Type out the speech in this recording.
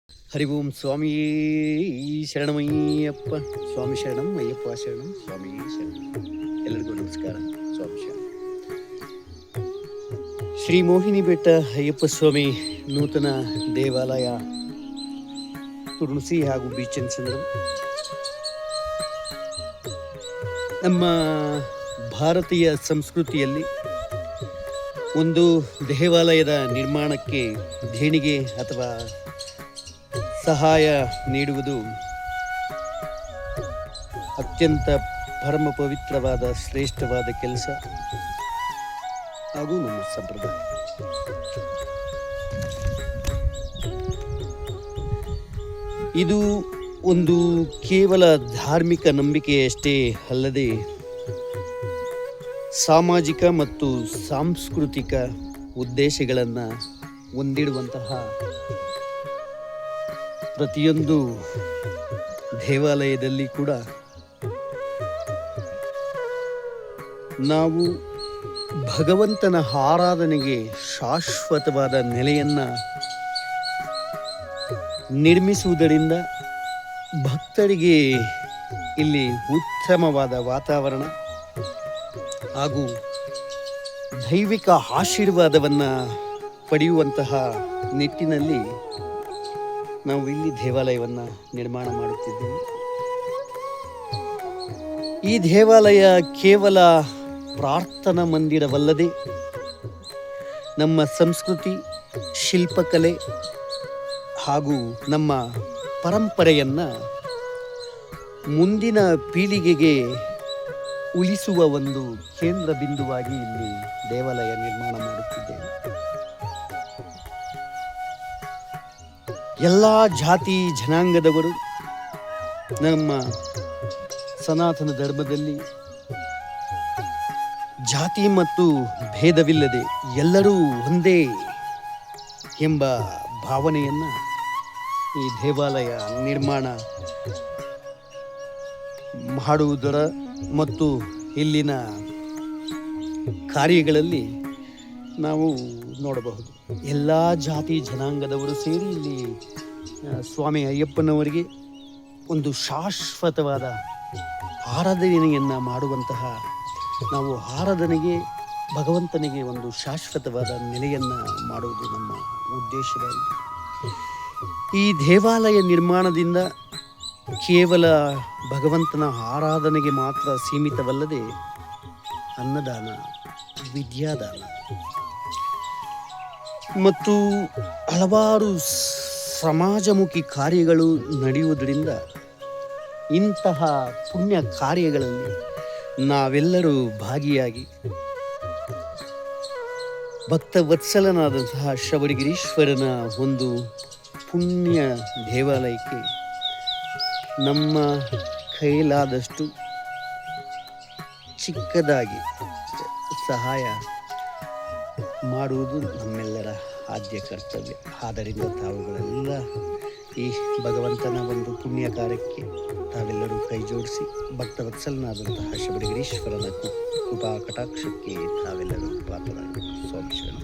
ಹರಿ ಓಂ ಸ್ವಾಮಿಯೇ ಶರಣಮಯ್ಯಪ್ಪ. ಸ್ವಾಮಿ ಶರಣಂ, ಅಯ್ಯಪ್ಪ ಶರಣಂ, ಸ್ವಾಮಿಯೇ ಶರಣಂ. ಎಲ್ಲರಿಗೂ ನಮಸ್ಕಾರ. ಸ್ವಾಮಿ ಶರಣಂ. ಶ್ರೀ ಮೋಹಿನಿ ಬೆಟ್ಟ ಅಯ್ಯಪ್ಪ ಸ್ವಾಮಿ ನೂತನ ದೇವಾಲಯ ತುರುಣಸಿ ಹಾಗೂ ಬೀಚನ್ ಸಂದ್ರಂ. ನಮ್ಮ ಭಾರತೀಯ ಸಂಸ್ಕೃತಿಯಲ್ಲಿ ಒಂದು ದೇವಾಲಯದ ನಿರ್ಮಾಣಕ್ಕೆ ದೇಣಿಗೆ ಅಥವಾ ಸಹಾಯ ನೀಡುವುದು ಅತ್ಯಂತ ಪರಮ ಪವಿತ್ರವಾದ ಶ್ರೇಷ್ಠವಾದ ಕೆಲಸ ಹಾಗೂ ನಮ್ಮ ಸಂಪ್ರದಾಯ. ಇದು ಒಂದು ಕೇವಲ ಧಾರ್ಮಿಕ ನಂಬಿಕೆಯಷ್ಟೇ ಅಲ್ಲದೆ ಸಾಮಾಜಿಕ ಮತ್ತು ಸಾಂಸ್ಕೃತಿಕ ಉದ್ದೇಶಗಳನ್ನು ಹೊಂದಿಡುವಂತಹ ಪ್ರತಿಯೊಂದು ದೇವಾಲಯದಲ್ಲಿ ಕೂಡ ನಾವು ಭಗವಂತನ ಆರಾಧನೆಗೆ ಶಾಶ್ವತವಾದ ನೆಲೆಯನ್ನು ನಿರ್ಮಿಸುವುದರಿಂದ ಭಕ್ತರಿಗೆ ಇಲ್ಲಿ ಉತ್ತಮವಾದ ವಾತಾವರಣ ಹಾಗೂ ದೈವಿಕ ಆಶೀರ್ವಾದವನ್ನು ಪಡೆಯುವಂತಹ ನಿಟ್ಟಿನಲ್ಲಿ ನಾವು ಇಲ್ಲಿ ದೇವಾಲಯವನ್ನು ನಿರ್ಮಾಣ ಮಾಡುತ್ತಿದ್ದೇವೆ. ಈ ದೇವಾಲಯ ಕೇವಲ ಪ್ರಾರ್ಥನಾ ಮಂದಿರವಲ್ಲದೆ ನಮ್ಮ ಸಂಸ್ಕೃತಿ, ಶಿಲ್ಪಕಲೆ ಹಾಗೂ ನಮ್ಮ ಪರಂಪರೆಯನ್ನು ಮುಂದಿನ ಪೀಳಿಗೆಗೆ ಉಳಿಸುವ ಒಂದು ಕೇಂದ್ರ ಬಿಂದುವಾಗಿ ಇಲ್ಲಿ ದೇವಾಲಯ ನಿರ್ಮಾಣ ಮಾಡುತ್ತಿದ್ದೇವೆ. ಎಲ್ಲ ಜಾತಿ ಜನಾಂಗದವರು ನಮ್ಮ ಸನಾತನ ಧರ್ಮದಲ್ಲಿ ಜಾತಿ ಮತ್ತು ಭೇದವಿಲ್ಲದೆ ಎಲ್ಲರೂ ಒಂದೇ ಎಂಬ ಭಾವನೆಯನ್ನು ಈ ದೇವಾಲಯ ನಿರ್ಮಾಣ ಮಾಡುವುದರ ಮತ್ತು ಇಲ್ಲಿನ ಕಾರ್ಯಗಳಲ್ಲಿ ನಾವು ನೋಡಬಹುದು. ಎಲ್ಲ ಜಾತಿ ಜನಾಂಗದವರು ಸೇರಿ ಇಲ್ಲಿ ಸ್ವಾಮಿ ಅಯ್ಯಪ್ಪನವರಿಗೆ ಒಂದು ಶಾಶ್ವತವಾದ ಆರಾಧನೆಯನ್ನು ಮಾಡುವಂತಹ, ನಾವು ಆರಾಧನೆಗೆ ಭಗವಂತನಿಗೆ ಒಂದು ಶಾಶ್ವತವಾದ ನೆಲೆಯನ್ನು ಮಾಡುವುದು ನಮ್ಮ ಉದ್ದೇಶವಾಗಿದೆ. ಈ ದೇವಾಲಯ ನಿರ್ಮಾಣದಿಂದ ಕೇವಲ ಭಗವಂತನ ಆರಾಧನೆಗೆ ಮಾತ್ರ ಸೀಮಿತವಲ್ಲದೆ ಅನ್ನದಾನ, ವಿದ್ಯಾದಾನ ಮತ್ತು ಹಲವಾರು ಸಮಾಜಮುಖಿ ಕಾರ್ಯಗಳು ನಡೆಯುವುದರಿಂದ ಇಂತಹ ಪುಣ್ಯ ಕಾರ್ಯಗಳಲ್ಲಿ ನಾವೆಲ್ಲರೂ ಭಾಗಿಯಾಗಿ ಭಕ್ತವತ್ಸಲನಾದಂತಹ ಶಬರಿಗಿರೀಶ್ವರನ ಒಂದು ಪುಣ್ಯ ದೇವಾಲಯಕ್ಕೆ ನಮ್ಮ ಕೈಲಾದಷ್ಟು ಚಿಕ್ಕದಾಗಿ ಸಹಾಯ ಮಾಡುವುದು ನಮ್ಮೆಲ್ಲರ ಆದ್ಯ ಕರ್ತವ್ಯ. ಆದ್ದರಿಂದ ತಾವುಗಳೆಲ್ಲ ಈ ಭಗವಂತನ ಒಂದು ಪುಣ್ಯ ಕಾರ್ಯಕ್ಕೆ ತಾವೆಲ್ಲರೂ ಕೈ ಜೋಡಿಸಿ ಭಕ್ತವತ್ಸಲನಾದಂತಹ ಶಬರಿಗಿರೀಶ್ವರನ ಕೃಪಾ ಕಟಾಕ್ಷಕ್ಕೆ ತಾವೆಲ್ಲರೂ ಪಾತ್ರರಾಗಬೇಕು. ಸ್ವಾಮಿ ಶರಣ.